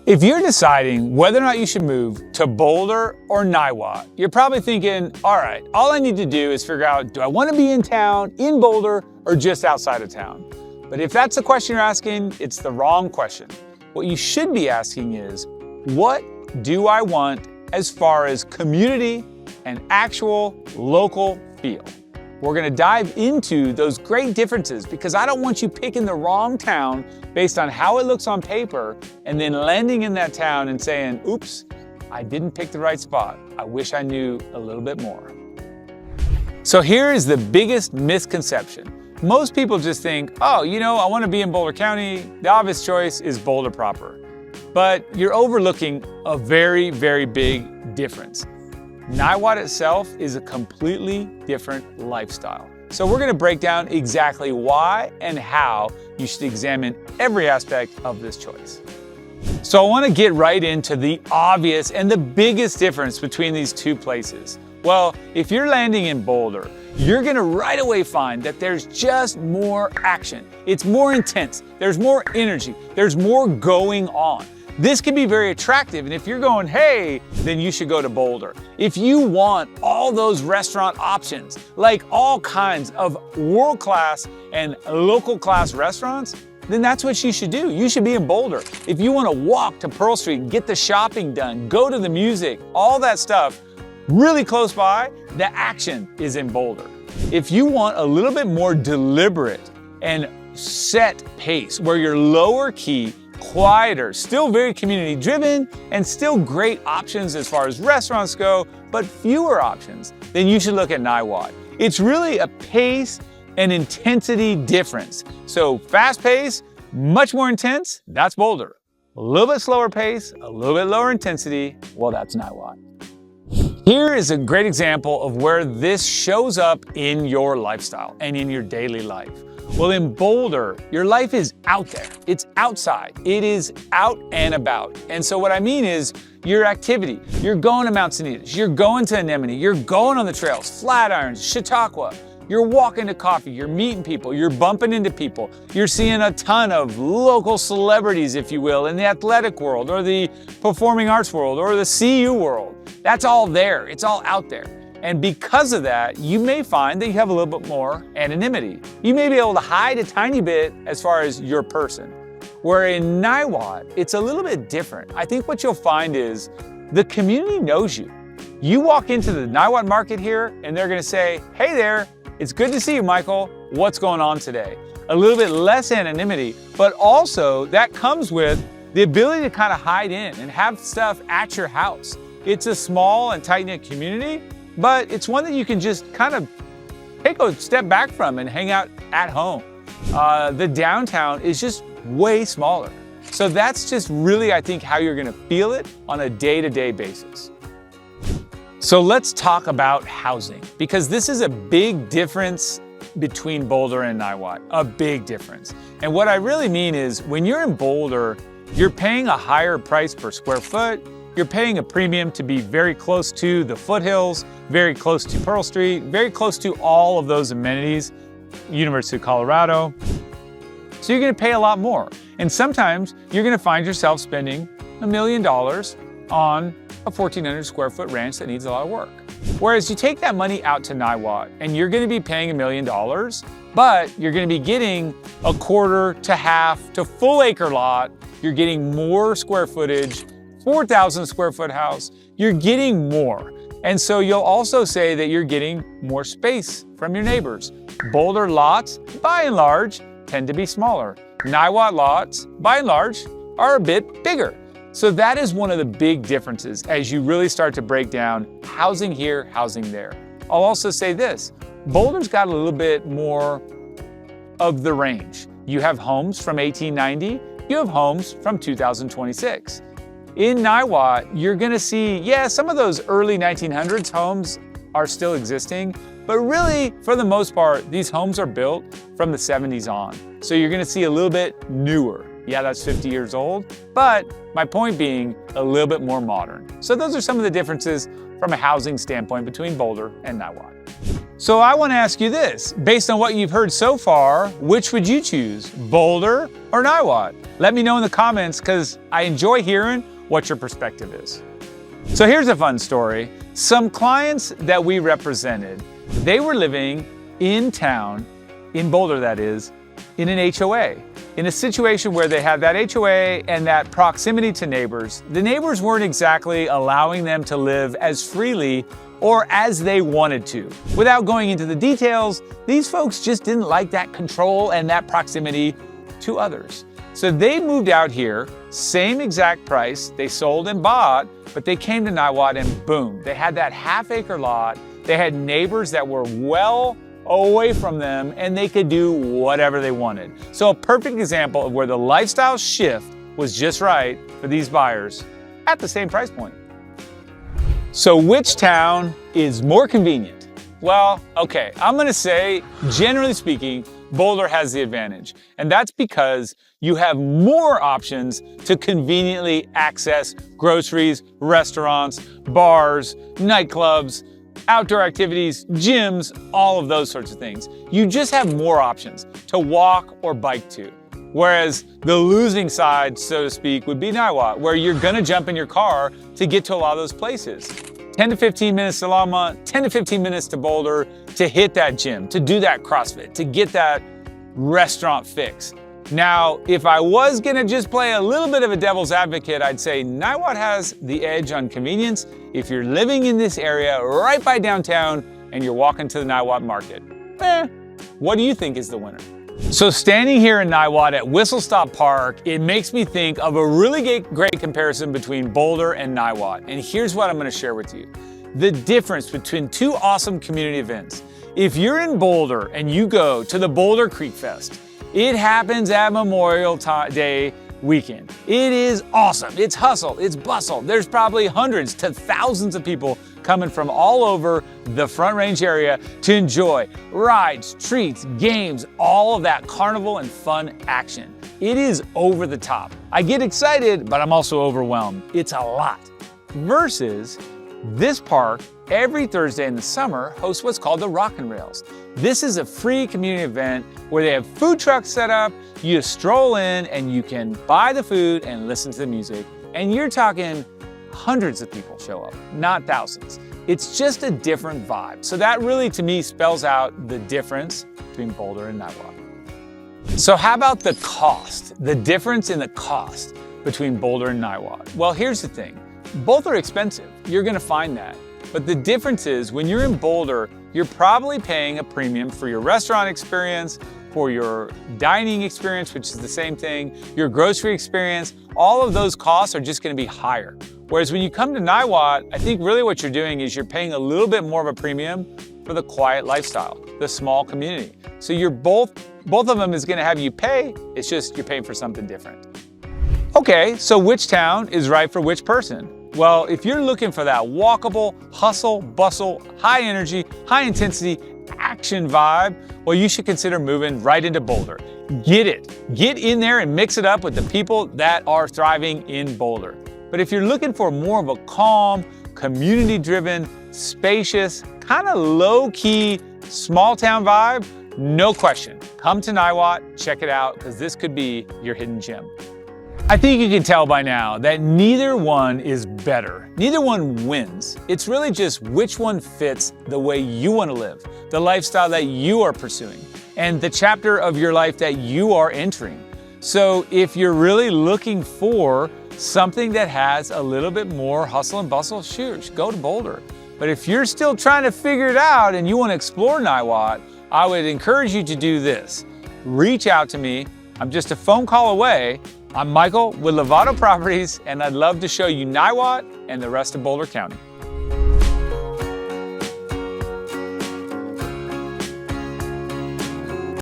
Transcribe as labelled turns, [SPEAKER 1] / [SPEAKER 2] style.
[SPEAKER 1] If you're deciding whether or not you should move to Boulder or Niwot, you're probably thinking, all right, all I need to do is figure out, do I want to be in town, in Boulder, or just outside of town? But if that's the question you're asking, it's the wrong question. What you should be asking is, what do I want as far as community and actual local feel? We're going to dive into those great differences because I don't want you picking the wrong town based on how it looks on paper and then landing in that town and saying, oops, I didn't pick the right spot. I wish I knew a little bit more. So here is the biggest misconception. Most people just think, oh, I want to be in Boulder County. The obvious choice is Boulder proper. But you're overlooking a very, very big difference. Niwot itself is a completely different lifestyle. So we're going to break down exactly why and how you should examine every aspect of this choice. So I want to get right into the obvious and the biggest difference between these two places. Well, if you're landing in Boulder, you're going to right away find that there's just more action. It's more intense. There's more energy. There's more going on. This can be very attractive, and if you're going, hey, then you should go to Boulder. If you want all those restaurant options, like all kinds of world-class and local-class restaurants, then that's what you should do. You should be in Boulder. If you want to walk to Pearl Street, get the shopping done, go to the music, all that stuff really close by, the action is in Boulder. If you want a little bit more deliberate and set pace, where you're lower key, quieter, still very community driven, and still great options as far as restaurants go, but fewer options, then you should look at Niwot. It's really a pace and intensity difference. So fast pace, much more intense, that's Boulder. A little bit slower pace, a little bit lower intensity, well, that's Niwot. Here is a great example of where this shows up in your lifestyle and in your daily life. Well, in Boulder, your life is out there. It's outside. It is out and about. And so what I mean is your activity. You're going to Mount St. Ste, you're going to Anemone, you're going on the trails, Flatirons, Chautauqua. You're walking to coffee, you're meeting people, you're bumping into people. You're seeing a ton of local celebrities, if you will, in the athletic world or the performing arts world or the CU world. That's all there. It's all out there. And because of that, you may find that you have a little bit more anonymity. You may be able to hide a tiny bit as far as your person. Where in Niwot, it's a little bit different. I think what you'll find is the community knows you. You walk into the Niwot market here and they're gonna say, hey there, it's good to see you, Michael. What's going on today? A little bit less anonymity, but also that comes with the ability to kind of hide in and have stuff at your house. It's a small and tight-knit community, but it's one that you can just kind of take a step back from and hang out at home. The downtown is just way smaller. So that's just really, I think, how you're gonna feel it on a day-to-day basis. So let's talk about housing, because this is a big difference between Boulder and Niwot, a big difference. And what I really mean is when you're in Boulder, you're paying a higher price per square foot. You're paying a premium to be very close to the foothills, very close to Pearl Street, very close to all of those amenities, University of Colorado. So you're gonna pay a lot more. And sometimes you're gonna find yourself spending $1 million on a 1,400 square foot ranch that needs a lot of work. Whereas you take that money out to Niwot and you're gonna be paying $1 million, but you're gonna be getting a quarter to half to full acre lot. You're getting more square footage, 4,000 square foot house, you're getting more. And so you'll also say that you're getting more space from your neighbors. Boulder lots, by and large, tend to be smaller. Niwot lots, by and large, are a bit bigger. So that is one of the big differences as you really start to break down housing here, housing there. I'll also say this, Boulder's got a little bit more of the range. You have homes from 1890, you have homes from 2026. In Niwot, you're gonna see, yeah, some of those early 1900s homes are still existing, but really, for the most part, these homes are built from the 70s on. So you're gonna see a little bit newer. Yeah, that's 50 years old, but my point being a little bit more modern. So those are some of the differences from a housing standpoint between Boulder and Niwot. So I want to ask you this, based on what you've heard so far, which would you choose, Boulder or Niwot? Let me know in the comments because I enjoy hearing what your perspective is. So here's a fun story. Some clients that we represented, they were living in town, in Boulder that is, in an HOA. In a situation where they had that HOA and that proximity to neighbors, the neighbors weren't exactly allowing them to live as freely or as they wanted to. Without going into the details, these folks just didn't like that control and that proximity to others. So they moved out here, same exact price, they sold and bought, but they came to Niwot and boom, they had that half-acre lot, they had neighbors that were well away from them and they could do whatever they wanted. So a perfect example of where the lifestyle shift was just right for these buyers at the same price point. So which town is more convenient? Well, okay, I'm gonna say, generally speaking, Boulder has the advantage. And that's because you have more options to conveniently access groceries, restaurants, bars, nightclubs, outdoor activities, gyms, all of those sorts of things. You just have more options to walk or bike to. Whereas the losing side, so to speak, would be Niwot, where you're gonna jump in your car to get to a lot of those places. 10 to 15 minutes to Lama, 10 to 15 minutes to Boulder to hit that gym, to do that CrossFit, to get that restaurant fix. Now, if I was gonna just play a little bit of a devil's advocate, I'd say Niwot has the edge on convenience if you're living in this area right by downtown and you're walking to the Niwot market. What do you think is the winner? So standing here in Niwot at Whistle Stop Park, it makes me think of a really great comparison between Boulder and Niwot. And here's what I'm gonna share with you. The difference between two awesome community events. If you're in Boulder and you go to the Boulder Creek Fest, it happens at Memorial Day weekend. It is awesome. It's hustle, it's bustle. There's probably hundreds to thousands of people coming from all over the Front Range area to enjoy rides, treats, games, all of that carnival and fun action. It is over the top. I get excited, but I'm also overwhelmed. It's a lot. Versus this park, every Thursday in the summer, hosts what's called the Rockin' Rails. This is a free community event where they have food trucks set up. You stroll in and you can buy the food and listen to the music. And you're talking hundreds of people show up, not thousands. It's just a different vibe. So that really, to me, spells out the difference between Boulder and Niwot. So how about the cost? The difference in the cost between Boulder and Niwot? Well, here's the thing. Both are expensive. You're gonna find that. But the difference is when you're in Boulder, you're probably paying a premium for your restaurant experience, for your dining experience, which is the same thing, your grocery experience. All of those costs are just gonna be higher. Whereas when you come to Niwot, I think really what you're doing is you're paying a little bit more of a premium for the quiet lifestyle, the small community. So you're both of them is gonna have you pay, it's just you're paying for something different. Okay, so which town is right for which person? Well, if you're looking for that walkable, hustle, bustle, high energy, high intensity, action vibe, well, you should consider moving right into Boulder. Get it. Get in there and mix it up with the people that are thriving in Boulder. But if you're looking for more of a calm, community-driven, spacious, kind of low-key, small-town vibe, no question. Come to Niwot, check it out, because this could be your hidden gem. I think you can tell by now that neither one is better. Neither one wins. It's really just which one fits the way you want to live, the lifestyle that you are pursuing, and the chapter of your life that you are entering. So if you're really looking for something that has a little bit more hustle and bustle, shoot, go to Boulder. But if you're still trying to figure it out and you want to explore Niwot, I would encourage you to do this. Reach out to me. I'm just a phone call away. I'm Michael with Lovato Properties, and I'd love to show you Niwot and the rest of Boulder County.